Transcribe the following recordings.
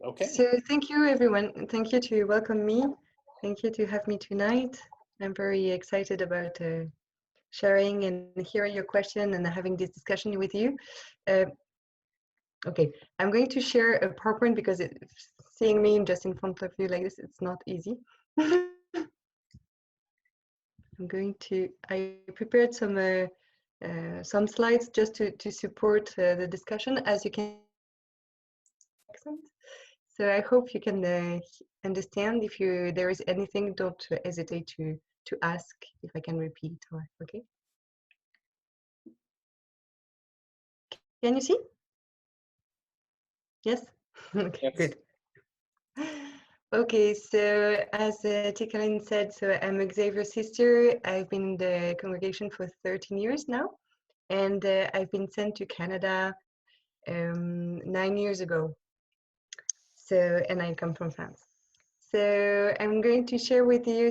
Okay. So thank you, everyone. Thank you to welcome me. Thank you to have me tonight. I'm very excited about sharing and hearing your question and having this discussion with you. Uh, okay, I'm going to share a PowerPoint because seeing me just in front of you like this, it's not easy. I prepared some slides just to support the discussion. As you can see, I have a French accent. So I hope you can understand. If there is anything, don't hesitate to ask if I can repeat. Or okay. Can you see? Yes. Okay. Yes. Good. Okay. So as Tikalin said, so I'm Xavier's sister. I've been in the congregation for 13 years now, and I've been sent to Canada 9 years ago. So, and I come from France. So I'm going to share with you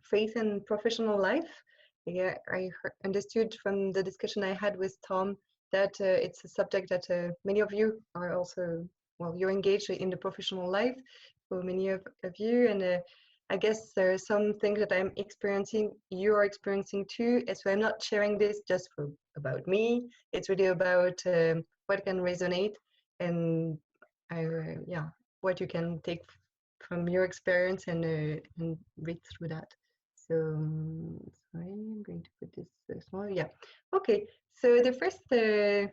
faith and professional life. Yeah, understood from the discussion I had with Tom that it's a subject that many of you are also, well, you're engaged in the professional life for many of you. And I guess there are some things that I'm experiencing, you're experiencing too. And so I'm not sharing this just about me. It's really about what can resonate and yeah, what you can take from your experience and read through that. So sorry, I'm going to put this small. Yeah. Okay. So the first area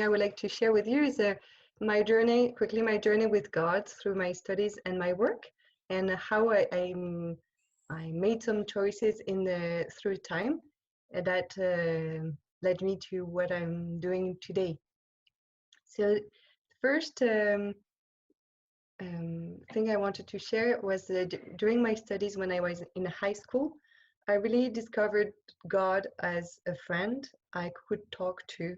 I would like to share with you is my journey, quickly my journey with God through my studies and my work, and how I made some choices in the through time that led me to what I'm doing today. So first thing I wanted to share was during my studies when I was in high school, I really discovered God as a friend I could talk to.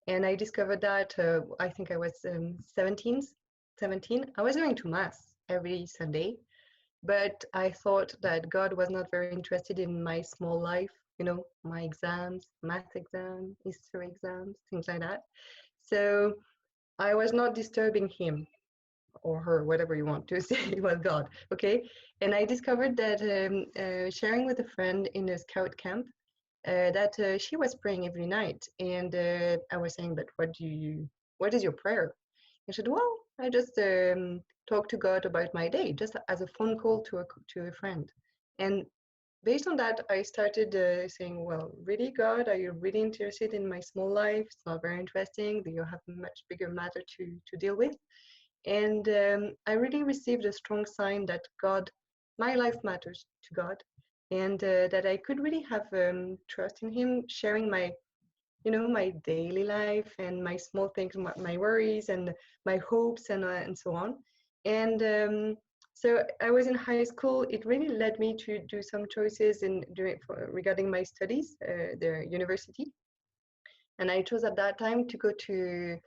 And I discovered that I think I was 17. I was going to Mass every Sunday, but I thought that God was not very interested in my small life, my exams, math exam, history exams, things like that. So I was not disturbing him or her, whatever you want to say. It was God, okay? And I discovered that sharing with a friend in a scout camp, that she was praying every night, and I was saying, "But what is your prayer?" And she said, "Well, I just talk to God about my day, just as a phone call to a friend." And based on that, I started saying, "Well, really, God, are you really interested in my small life? It's not very interesting. Do you have a much bigger matter to deal with?" And I really received a strong sign that my life matters to God, and that I could really have trust in Him, sharing my daily life and my small things, my worries and my hopes and so on. And so I was in high school. It really led me to do some choices regarding my studies, the university. And I chose at that time to go to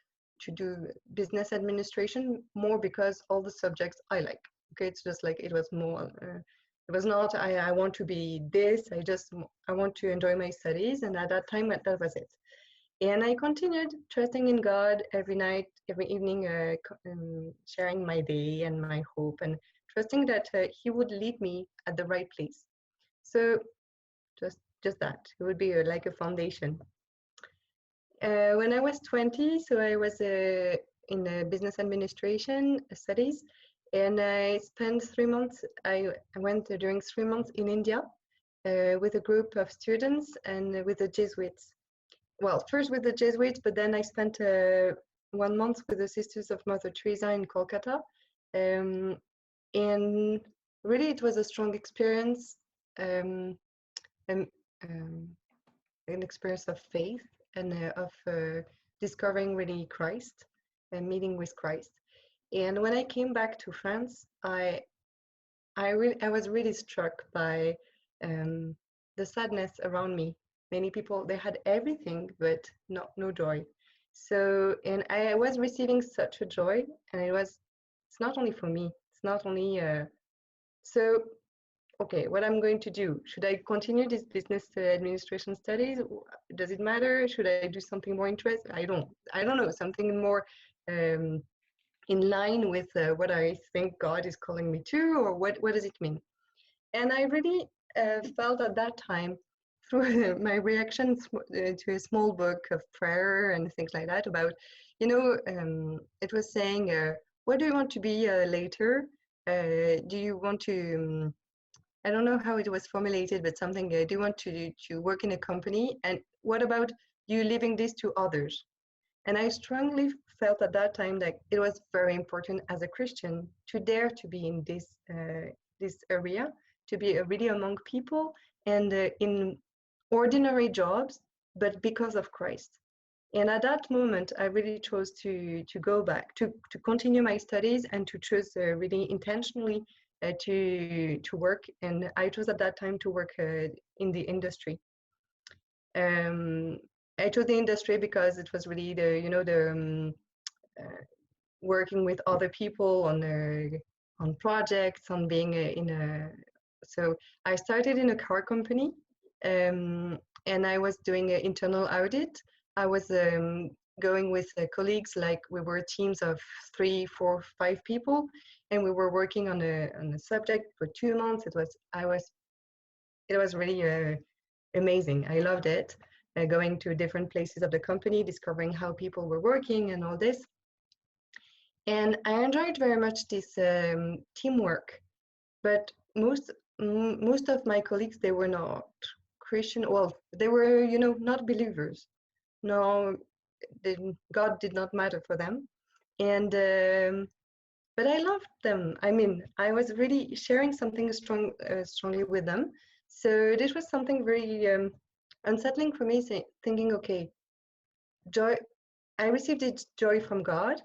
do business administration more because all the subjects I like. Okay, it's just like it was more. It was not I want to be this. I want to enjoy my studies, and at that time that was it. And I continued trusting in God every night, every evening, sharing my day and my hope, and trusting that He would lead me at the right place. So just that it would be like a foundation. When I was 20, so I was in business administration studies, and I spent 3 months. I went during 3 months in India with a group of students and with the Jesuits. Well, first with the Jesuits, but then I spent 1 month with the Sisters of Mother Teresa in Kolkata. Um, and really, it was a strong experience. Um, and, um, an experience of faith and of discovering really Christ and meeting with Christ. And when I came back to France, I was really struck by the sadness around me. Many people they had everything but no joy. So and I was receiving such a joy, and it's not only for me. It's not only so okay, what I'm going to do? Should I continue this business administration studies? Does it matter? Should I do something more interesting? I don't know, something more in line with what I think God is calling me to, or what does it mean? And I really felt at that time, through my reactions to a small book of prayer and things like that, about, it was saying, what do you want to be later? Do you want to, I don't know how it was formulated, but something, do you want to work in a company? And what about you leaving this to others? And I strongly felt at that time that it was very important as a Christian to dare to be in this area, to be really among people and in ordinary jobs, but because of Christ. And at that moment, I really chose to go back, to continue my studies and to choose really intentionally to work. And I chose at that time to work in the industry. Um, I chose the industry because it was really uh, working with other people on projects, on being in a. So I started in a car company, and I was doing an internal audit. I was going with colleagues, like we were teams of 3, 4, 5 people, and we were working on a subject for 2 months. It was really amazing. I loved it. Going to different places of the company, discovering how people were working and all this. And I enjoyed very much this teamwork. But most of my colleagues, they were not Christian. Well, they were, not believers. No, God did not matter for them. And but I loved them. I mean, I was really sharing something strongly with them. So this was something very unsettling for me, thinking, okay, joy. I received this joy from God.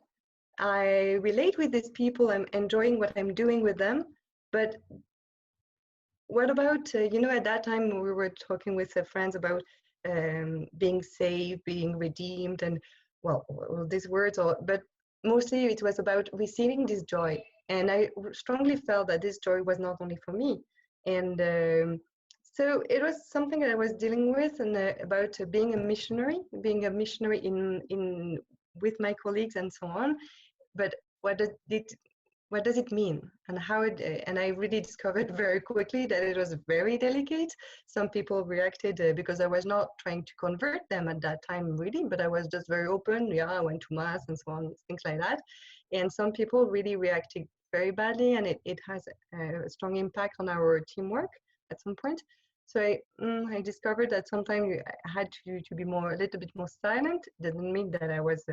I relate with these people. I'm enjoying what I'm doing with them. But what about, at that time we were talking with friends about being saved, being redeemed, and well, these words, but mostly it was about receiving this joy. And I strongly felt that this joy was not only for me. And so it was something that I was dealing with, and about being a missionary in with my colleagues and so on. But what does it mean, and how it and I really discovered very quickly that it was very delicate. Some people reacted because I was not trying to convert them at that time, really, but I was just very open. Yeah, I went to mass and so on, things like that. And some people really reacted very badly, and it has a strong impact on our teamwork at some point. So I discovered that sometimes I had to be a little bit more silent. Didn't mean that I was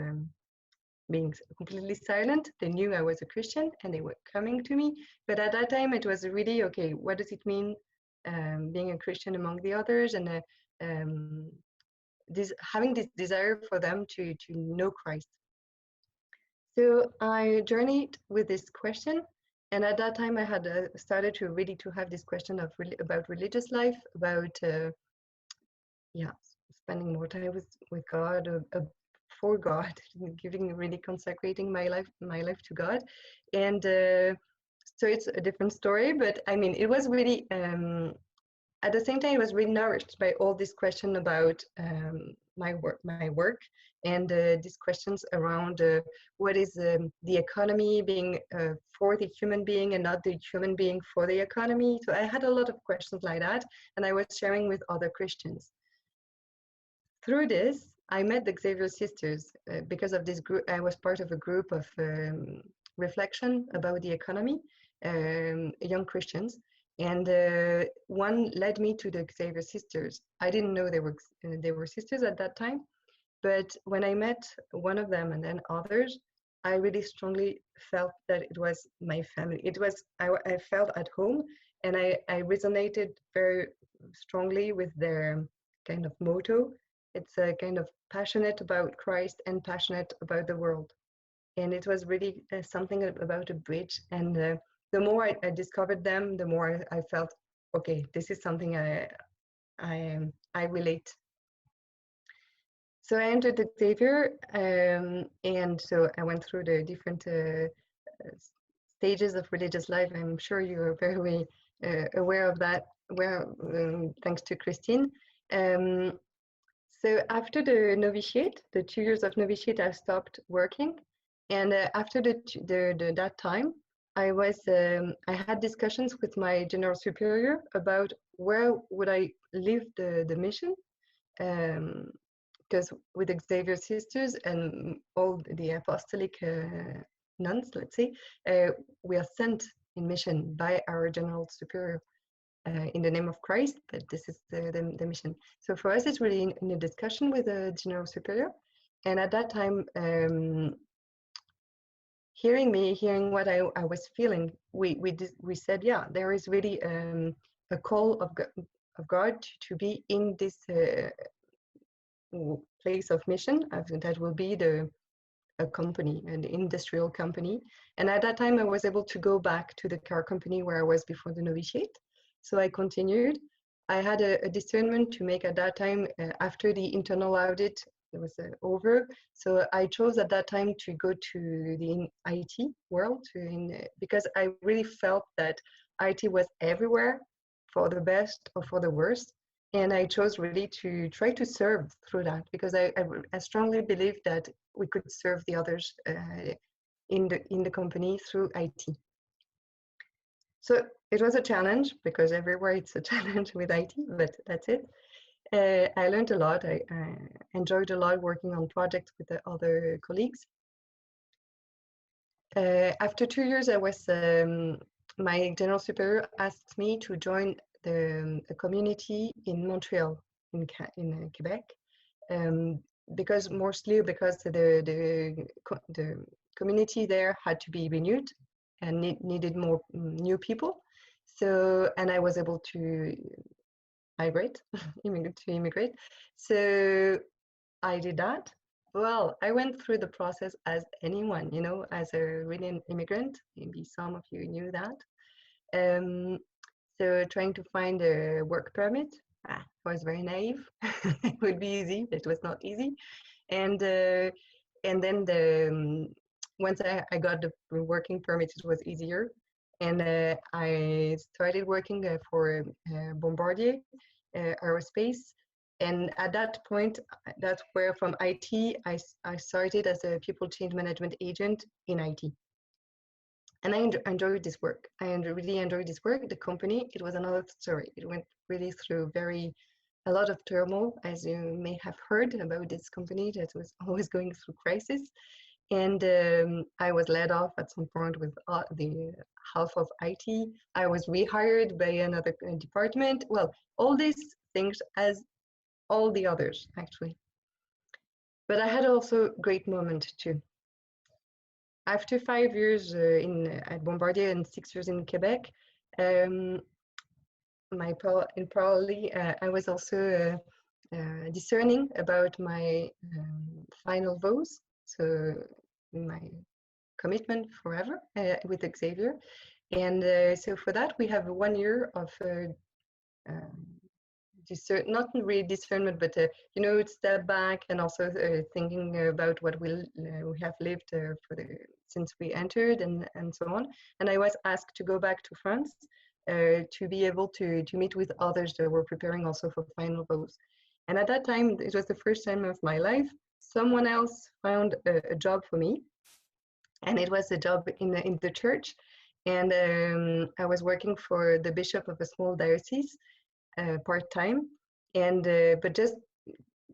being completely silent. They knew I was a Christian and they were coming to me. But at that time, it was really, okay, what does it mean being a Christian among the others? And having this desire for them to know Christ. So I journeyed with this question. And at that time, I had started to have this question about religious life, about spending more time with God, for God, really consecrating my life to God. And so it's a different story, but I mean, it was really at the same time, it was really nourished by all these questions about my work, and these questions around what is the economy being for the human being and not the human being for the economy. So I had a lot of questions like that, and I was sharing with other Christians. Through this, I met the Xavier sisters because of this group. I was part of a group of reflection about the economy, young Christians, and one led me to the Xavier sisters. I didn't know they were sisters at that time, but when I met one of them and then others, I really strongly felt that it was my family. I felt at home, and I resonated very strongly with their kind of motto. It's a kind of passionate about Christ and passionate about the world. And it was really something about a bridge. And the more I discovered them, the more I felt, okay, this is something I relate. So I entered the Xavier, and so I went through the different stages of religious life. I'm sure you're very aware of that, thanks to Christine. So after the novitiate, the 2 years of novitiate, I stopped working, And after that time, I had discussions with my general superior about where would I leave the mission, because with Xavier Sisters and all the apostolic nuns, let's say, we are sent in mission by our general superior in the name of Christ, but this is the mission. So for us, it's really in a discussion with the general superior. And at that time, hearing what I was feeling, we said, yeah, there is really a call of God to be in this place of mission. That will be a company, an industrial company. And at that time, I was able to go back to the car company where I was before the novitiate. So I continued. I had a discernment to make at that time after the internal audit. It was over. So I chose at that time to go to the IT world because I really felt that IT was everywhere for the best or for the worst. And I chose really to try to serve through that because I strongly believe that we could serve the others in the company through IT. So it was a challenge because everywhere it's a challenge with IT, but that's it. I learned a lot. I enjoyed a lot working on projects with the other colleagues. After 2 years, my general superior asked me to join the community in Montreal, in Quebec, because the community there had to be renewed and needed more new people. So, and I was able to immigrate. So I did that. Well, I went through the process as anyone, as a really immigrant. Maybe some of you knew that. So trying to find a work permit, I was very naive. It would be easy, but it was not easy. And then once I got the working permit, it was easier. And I started working for Bombardier Aerospace. And at that point, that's where from IT, I started as a people change management agent in IT. And I enjoyed this work. I really enjoyed this work. The company, it was another story. It went really through a lot of turmoil, as you may have heard about this company that was always going through crisis. And I was laid off at some point with the half of IT. I was rehired by another department. Well, all these things as all the others, actually. But I had also a great moment too. After 5 years at Bombardier and 6 years in Quebec, in parallel, I was also discerning about my final vows, so my commitment forever with Xavier. And so for that, we have 1 year of not really discernment, but step back and also thinking about what we have lived since we entered and so on. And I was asked to go back to France to be able to meet with others that were preparing also for final vows. And at that time, it was the first time of my life, someone else found a job for me, and it was a job in the church. And I was working for the bishop of a small diocese, part-time, and but just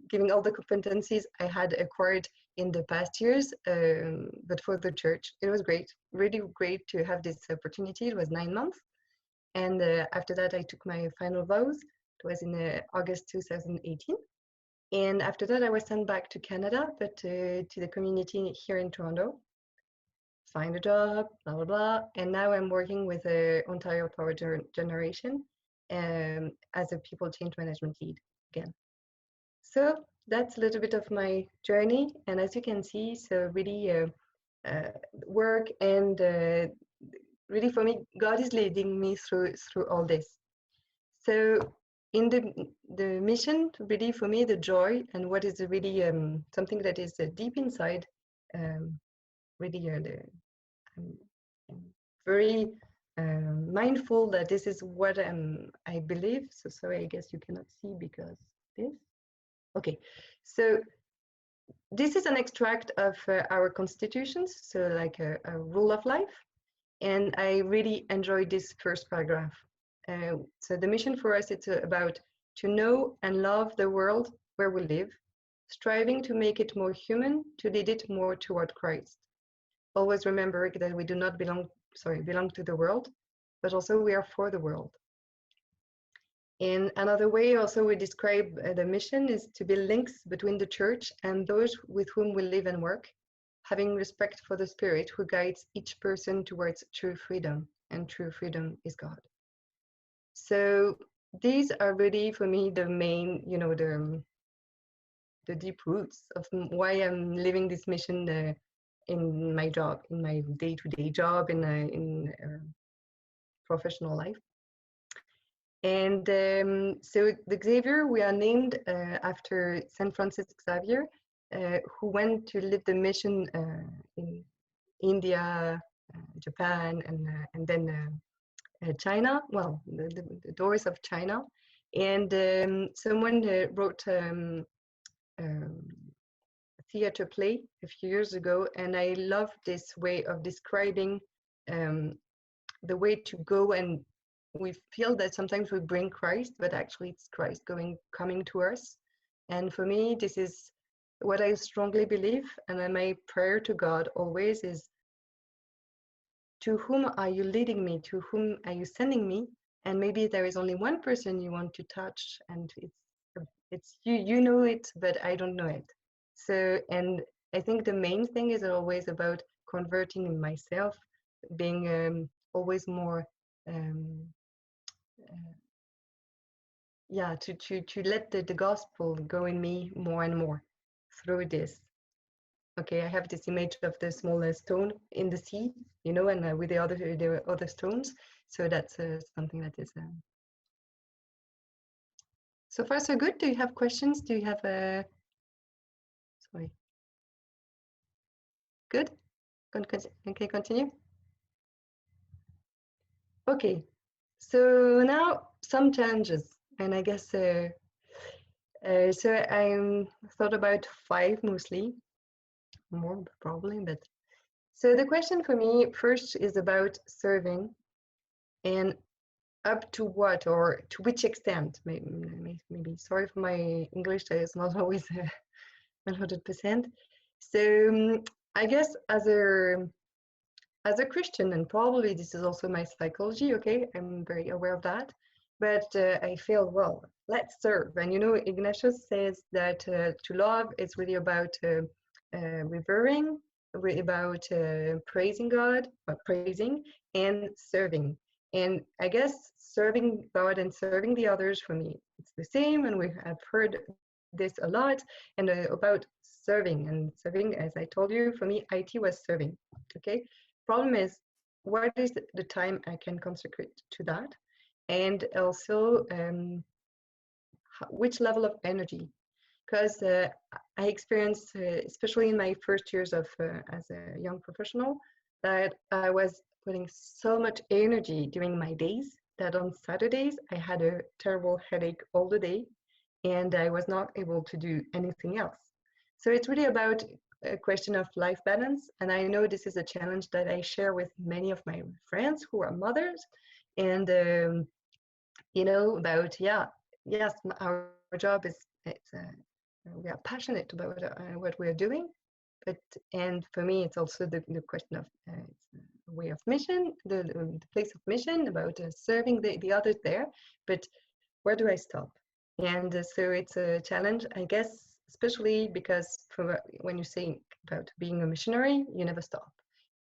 giving all the competencies I had acquired in the past years, but for the church. It was great, really great to have this opportunity. It was 9 months, and after that I took my final vows. It was in August 2018, and after that I was sent back to Canada, but to the community here in Toronto, find a job, blah blah blah, and now I'm working with Ontario Power Generation as a people change management lead again. So that's a little bit of my journey, and as you can see, so really work and really for me, God is leading me through all this. So in the mission, really for me, the joy and what is really something that is deep inside, really I'm very mindful that this is what I believe. So sorry, I guess you cannot see because this. Okay, so this is an extract of our constitutions, so like a rule of life. And I really enjoyed this first paragraph. So the mission for us, it's about to know and love the world where we live, striving to make it more human, to lead it more toward Christ. Always remember that we do not belong to the world, but also we are for the world. In another way, also we describe the mission is to build links between the church and those with whom we live and work, having respect for the Spirit who guides each person towards true freedom, and true freedom is God. So these are really, for me, the main, the deep roots of why I'm living this mission in my job, in my day-to-day job, in professional life. And so the Xavier, we are named after Saint Francis Xavier, who went to live the mission in India, Japan, and then China. Well, the doors of China. And someone wrote a theater play a few years ago, and I love this way of describing the way to go, and we feel that sometimes we bring Christ, but actually it's Christ coming to us. And for me, this is what I strongly believe, and my prayer to God always is, to whom are you leading me? To whom are you sending me? And maybe there is only one person you want to touch, and it's you know it, but I don't know it. So, and I think the main thing is always about converting myself, being always more to let the gospel go in me more and more through this. Okay, I have this image of the small stone in the sea, and with the other stones. So that's something that is. So far, so good. Do you have questions? Do you have a? Sorry. Good. Okay, continue. Okay. So now some challenges, and I guess so. I thought about 5 mostly, more probably, but. So the question for me first is about serving, and up to what or to which extent. Maybe sorry for my English that is not always 100%. So I guess as a Christian, and probably this is also my psychology, okay, I'm very aware of that, but I feel, well, let's serve. And Ignatius says that to love is really about revering, about praising God, praising and serving. And I guess serving God and serving the others, for me, it's the same, and we have heard this a lot, and about serving. And serving, as I told you, for me, IT was serving, okay? Problem is, what is the time I can consecrate to that? And also, which level of energy? Because I experienced, especially in my first years of as a young professional, that I was putting so much energy during my days that on Saturdays I had a terrible headache all the day, and I was not able to do anything else. So it's really about a question of life balance, and I know this is a challenge that I share with many of my friends who are mothers, and about yes, our job is we are passionate about what we are doing, and for me it's also the question of way of mission, the place of mission, about serving the others there, but where do I stop? And so it's a challenge, I guess, especially because when you say about being a missionary, you never stop.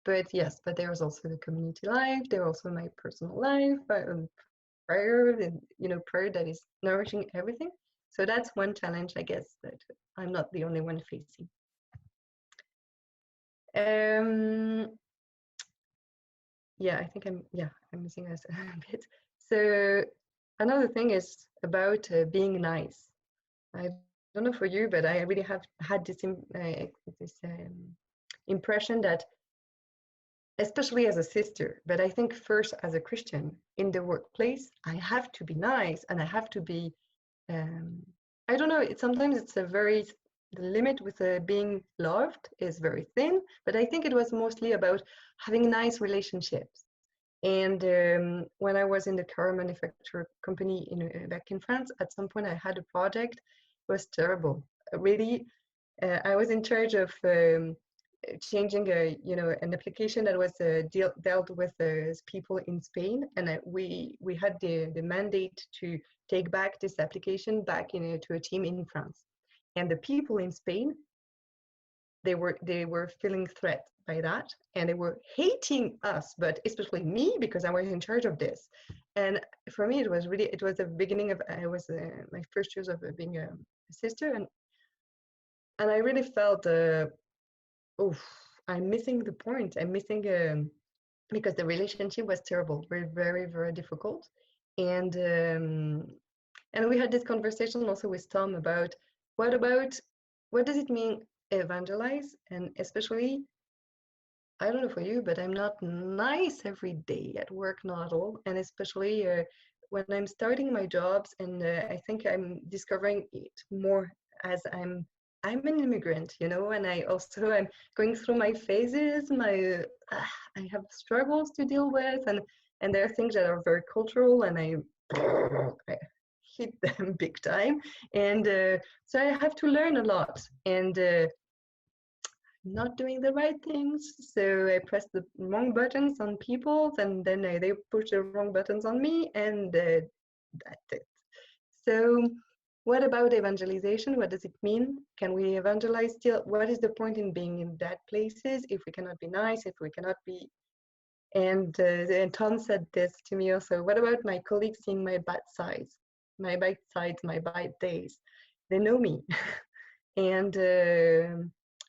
But yes, but there's also the community life, there's also my personal life, prayer, and prayer that is nourishing everything. So that's one challenge, I guess, that I'm not the only one facing. Yeah, I think I'm missing a bit. So another thing is about being nice. I don't know for you, but I really have had this impression that, especially as a sister, but I think first as a Christian, in the workplace, I have to be nice, and I have to be, I don't know, sometimes it's a very limit with being loved is very thin, but I think it was mostly about having nice relationships. And when I was in the car manufacturer company back in France, at some point I had a project. It was terrible. Really, I was in charge of changing an application that was dealt with people in Spain, and we had the mandate to take back this application back to a team in France. And the people in Spain, they were feeling threat by that, and they were hating us, but especially me, because I was in charge of this. And for me, it was the beginning of my first years of being a sister, and I really felt oh, I'm missing the point. I'm missing because the relationship was terrible, very, very, very difficult. And we had this conversation also with Tom about what does it mean evangelize, and especially, I don't know for you, but I'm not nice every day at work, not at all, and especially when I'm starting my jobs, and I think I'm discovering it more as I'm an immigrant, and I'm going through my phases. I have struggles to deal with, and there are things that are very cultural, and I hit them big time, and so I have to learn a lot, and not doing the right things. So I press the wrong buttons on people, and then they push the wrong buttons on me, and that's it. So what about evangelization? What does it mean? Can we evangelize still? What is the point in being in bad places if we cannot be nice, if we cannot be? And Tom said this to me also. What about my colleagues seeing my bad sides, my bad days? They know me. And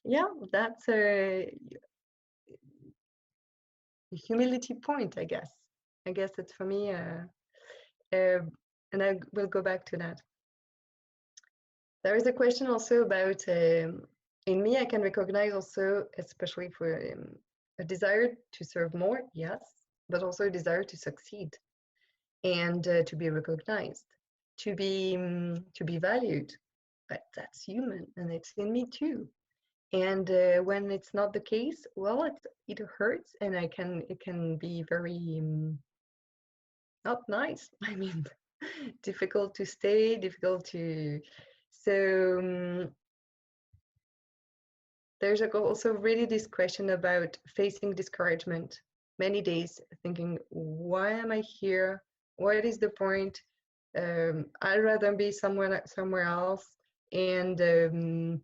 yeah, that's a humility point, I guess. I guess it's for me, and I will go back to that. There is a question also about, in me, I can recognize also, especially for a desire to serve more, yes, but also a desire to succeed and to be recognized, to be valued. But that's human, and it's in me too. And when it's not the case, well, it hurts, and it can be very not nice. I mean, difficult to stay, difficult to. So there's also really this question about facing discouragement. Many days thinking, why am I here? What is the point? I'd rather be somewhere else. And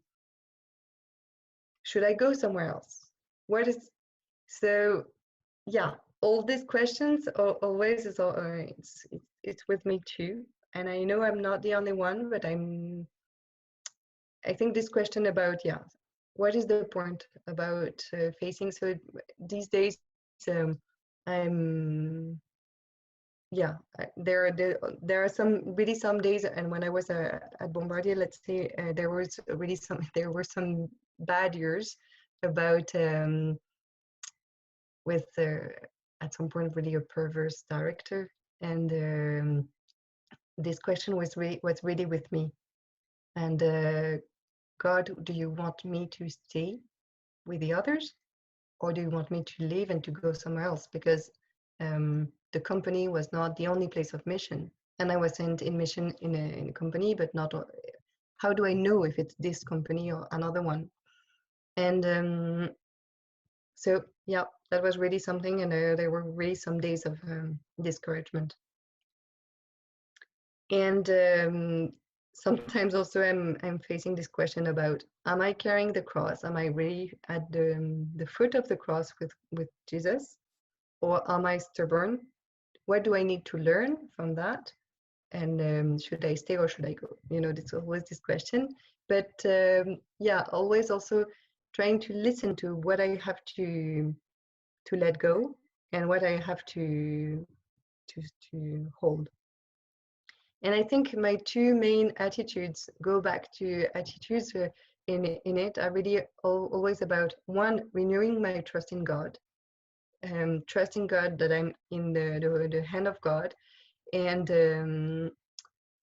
should I go somewhere else? What is so? Yeah, all these questions always is it's with me too, and I know I'm not the only one, but I think this question about what is the point about facing? So these days, I'm there are some days, and when I was at Bombardier, let's say, there were some bad years about with at some point really a perverse director, and this question was really with me, and God, do you want me to stay with the others, or do you want me to leave and to go somewhere else? Because the company was not the only place of mission, and I was sent in mission in a company, but not. How do I know if it's this company or another one? And so yeah, that was really something, and there were really some days of discouragement. And sometimes also I'm facing this question about, am I carrying the cross? Am I really at the foot of the cross with Jesus, or am I stubborn? What do I need to learn from that? And should I stay or should I go? It's always this question. But yeah, always also trying to listen to what I have to let go and what I have to hold. And I think my two main attitudes go back to attitudes in it are really always about, one, renewing my trust in God, trusting God that I'm in the hand of God, and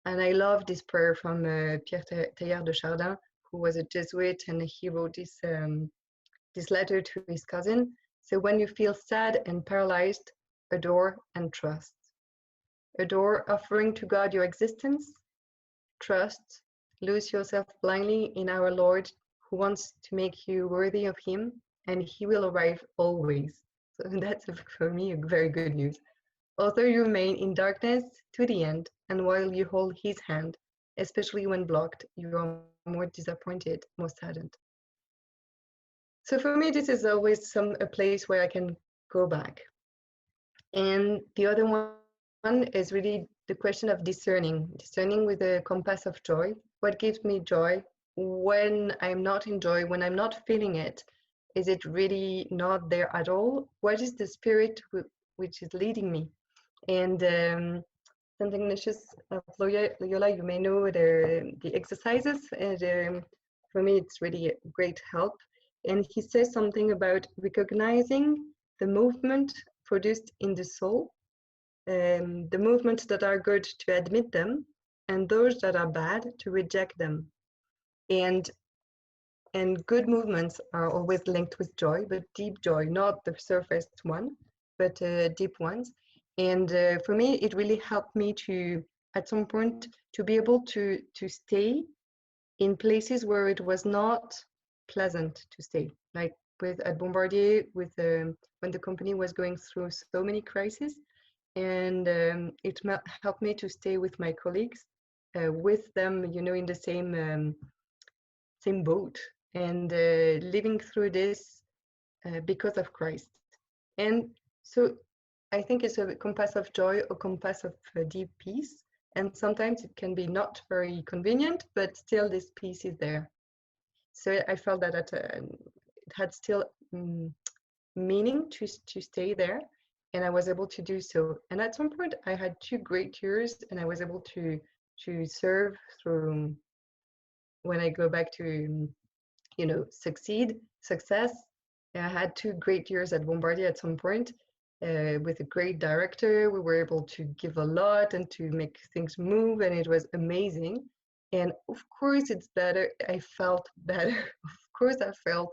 I love this prayer from Pierre Teilhard de Chardin, who was a Jesuit, and he wrote this letter to his cousin. So when you feel sad and paralyzed, adore and trust. Adore, offering to God your existence. Trust, lose yourself blindly in our Lord, who wants to make you worthy of Him, and He will arrive always. So that's for me a very good news. Although you remain in darkness to the end, and while you hold His hand, especially when blocked, you are more disappointed, more saddened. So for me, this is always a place where I can go back. And the other one is really the question of discerning with a compass of joy. What gives me joy? When I'm not in joy, when I'm not feeling it, is it really not there at all? What is the spirit which is leading me? And St. Ignatius of Loyola, you may know the exercises. And for me, it's really a great help. And he says something about recognizing the movement produced in the soul, the movements that are good to admit them, and those that are bad to reject them. And good movements are always linked with joy, but deep joy, not the surface one, but deep ones. And for me, it really helped me to, at some point, to be able to stay in places where it was not pleasant to stay, like at Bombardier, when the company was going through so many crises. And it helped me to stay with my colleagues, with them, in the same boat, and living through this because of Christ. And so I think it's a compass of joy, a compass of deep peace. And sometimes it can be not very convenient, but still this peace is there. So I felt that it had still meaning to stay there, and I was able to do so. And at some point I had 2 great years, and I was able to serve through, when I go back to success. I had 2 great years at Bombardier at some point, with a great director. We were able to give a lot and to make things move, and it was amazing. And of course it's better, I felt better. Of course I felt,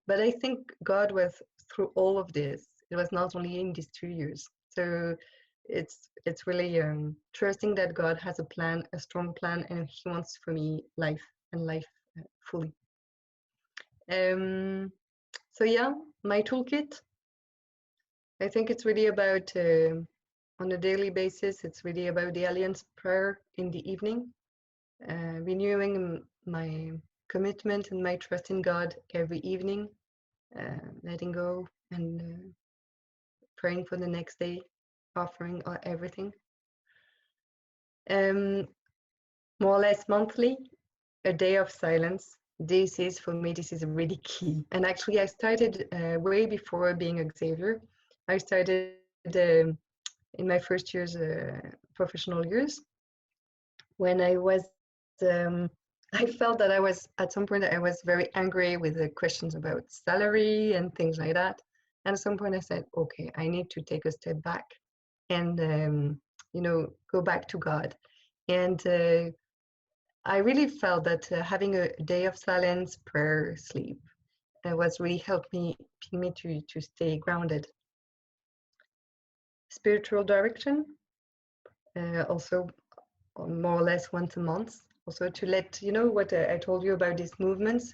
but I think God was through all of this. It was not only in these 2 years. So it's really trusting that God has a plan, a strong plan, and He wants for me life, and life fully. So yeah, my toolkit, I think it's really about, on a daily basis, it's really about the Alliance prayer in the evening, renewing my commitment and my trust in God every evening, letting go and praying for the next day, offering everything. More or less monthly, a day of silence. This is, for me, this is really key. And actually I started way before being Xavier. I started in my first years, professional years, when I was, I felt that I was, at some point, I was very angry with the questions about salary and things like that. And at some point I said, okay, I need to take a step back and, go back to God. And I really felt that having a day of silence, prayer, sleep, was really helping me to stay grounded. Spiritual direction, also more or less once a month, also to let what I told you about these movements,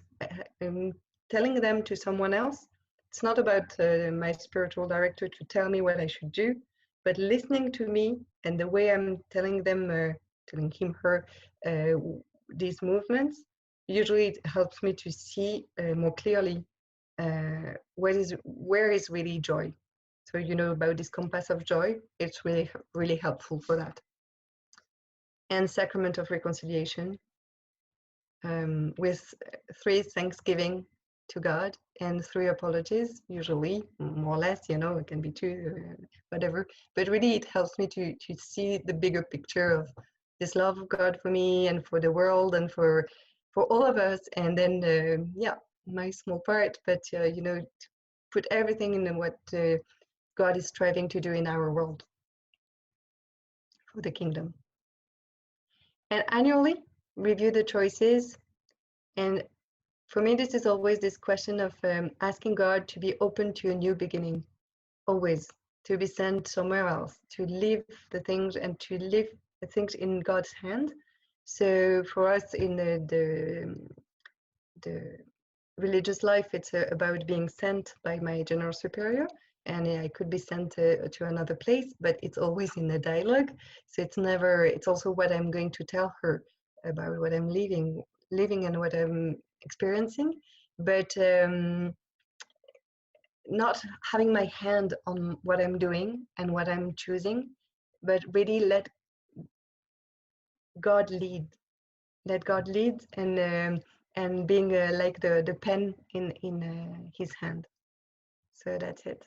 telling them to someone else. It's not about my spiritual director to tell me what I should do, but listening to me and the way I'm telling them, telling him, her, these movements. Usually it helps me to see more clearly where is really joy. So about this compass of joy, it's really, really helpful for that. And sacrament of reconciliation, with 3 thanksgiving to God and 3 apologies, usually, more or less, it can be 2, whatever. But really it helps me to see the bigger picture of this love of God for me and for the world and for all of us. And then, yeah, my small part, but, to put everything in what God is striving to do in our world for the kingdom. And annually, review the choices. And for me, this is always this question of asking God to be open to a new beginning, always, to be sent somewhere else, to leave the things and to leave the things in God's hand. So for us in the religious life, it's about being sent by my general superior, and I could be sent to another place, but it's always in a dialogue. So it's never, it's also what I'm going to tell her about what I'm living and what I'm experiencing, but not having my hand on what I'm doing and what I'm choosing, but really let God lead, and being like the pen in his hand. So that's it.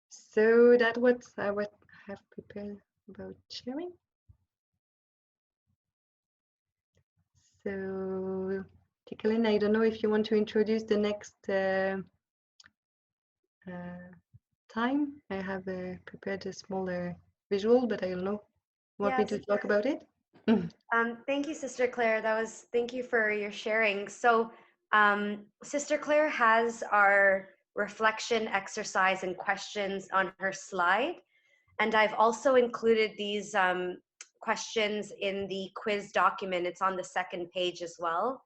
So that's what I have prepared about sharing. So, Jacqueline, I don't know if you want to introduce the next time. I have prepared a smaller visual, but I don't know. Want me Yes. to talk about it? Thank you, Sister Claire. Thank you for your sharing. So, Sister Claire has our reflection exercise and questions on her slide. And I've also included these questions in the quiz document. It's on the second page as well.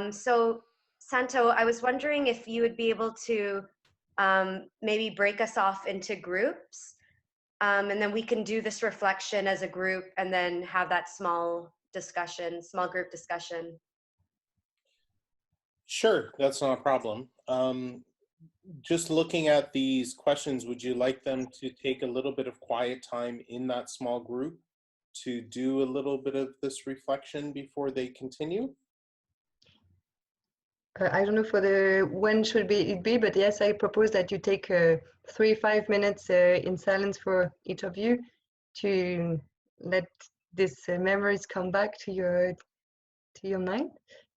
So, Santo, I was wondering if you would be able to maybe break us off into groups, and then we can do this reflection as a group and then have that small group discussion. Sure, that's not a problem. Just looking at these questions, would you like them to take a little bit of quiet time in that small group to do a little bit of this reflection before they continue? I don't know for the when should it be, but yes, I propose that you take 3-5 minutes in silence for each of you to let these memories come back to your mind,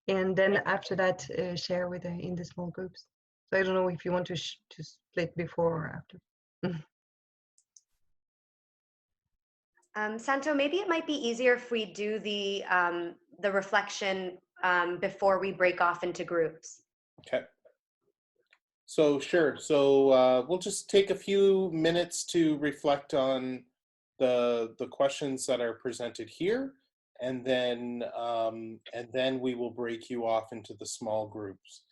and then after that share with in the small groups. So I don't know if you want to split before or after. Santo, maybe it might be easier if we do the reflection before we break off into groups. Okay. So sure. So we'll just take a few minutes to reflect on the questions that are presented here, and then we will break you off into the small groups.